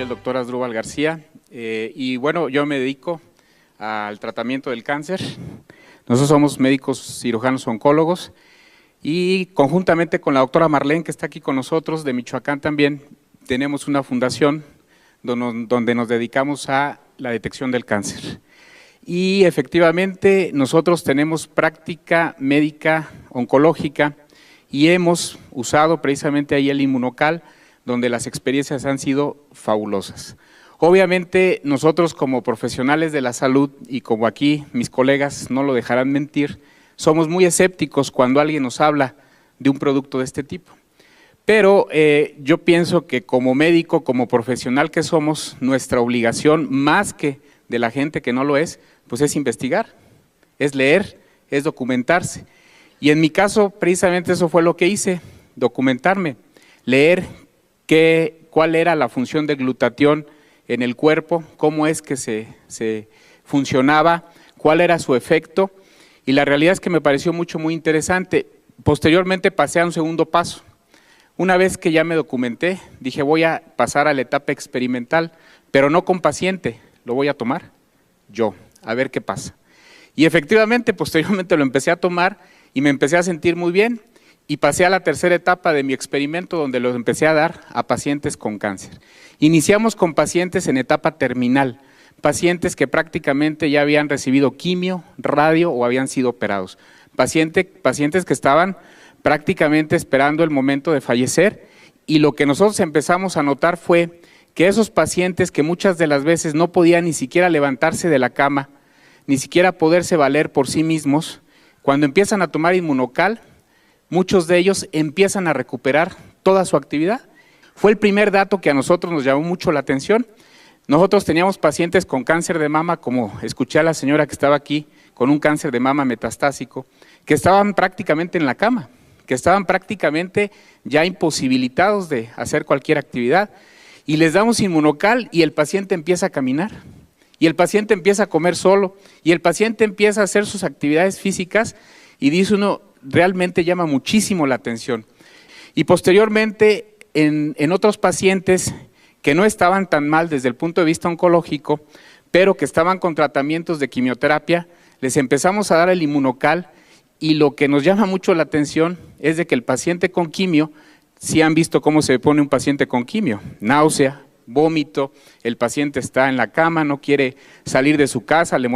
soy el doctor Asdrúbal García y bueno, yo me dedico al tratamiento del cáncer. Nosotros somos médicos cirujanos oncólogos y conjuntamente con la doctora Marlene, que está aquí con nosotros, de Michoacán también, tenemos una fundación donde nos dedicamos a la detección del cáncer. Y efectivamente nosotros tenemos práctica médica oncológica y hemos usado precisamente ahí el Inmunocal, donde las experiencias han sido fabulosas. Obviamente nosotros como profesionales de la salud y como aquí mis colegas no lo dejarán mentir, somos muy escépticos cuando alguien nos habla de un producto de este tipo. Pero yo pienso que como médico, como profesional que somos, nuestra obligación, más que de la gente que no lo es, pues es investigar, es leer, es documentarse. Y en mi caso, precisamente eso fue lo que hice, documentarme, leer cuál era la función del glutatión en el cuerpo, cómo es que se funcionaba, cuál era su efecto, y la realidad es que me pareció muy interesante. Posteriormente pasé a un segundo paso. Una vez que ya me documenté, dije voy a pasar a la etapa experimental, pero no con paciente, lo voy a tomar yo, a ver qué pasa. Y efectivamente, posteriormente lo empecé a tomar y me empecé a sentir muy bien y pasé a la tercera etapa de mi experimento donde lo empecé a dar a pacientes con cáncer. Iniciamos con pacientes en etapa terminal, pacientes que prácticamente ya habían recibido quimio, radio o habían sido operados, pacientes que estaban prácticamente esperando el momento de fallecer, y lo que nosotros empezamos a notar fue que esos pacientes que muchas de las veces no podían ni siquiera levantarse de la cama, ni siquiera poderse valer por sí mismos, cuando empiezan a tomar Inmunocal, muchos de ellos empiezan a recuperar toda su actividad. Fue el primer dato que a nosotros nos llamó mucho la atención. Nosotros teníamos pacientes con cáncer de mama, como escuché a la señora que estaba aquí, con un cáncer de mama metastásico, que estaban prácticamente en la cama, que estaban prácticamente ya imposibilitados de hacer cualquier actividad, y les damos Inmunocal y el paciente empieza a caminar, y el paciente empieza a comer solo, y el paciente empieza a hacer sus actividades físicas, y dice uno, realmente llama muchísimo la atención. Y posteriormente, en otros pacientes que no estaban tan mal desde el punto de vista oncológico, pero que estaban con tratamientos de quimioterapia, les empezamos a dar el Inmunocal, y lo que nos llama mucho la atención es de que el paciente con quimio, si han visto cómo se pone un paciente con quimio, náusea, vómito, el paciente está en la cama, no quiere salir de su casa, le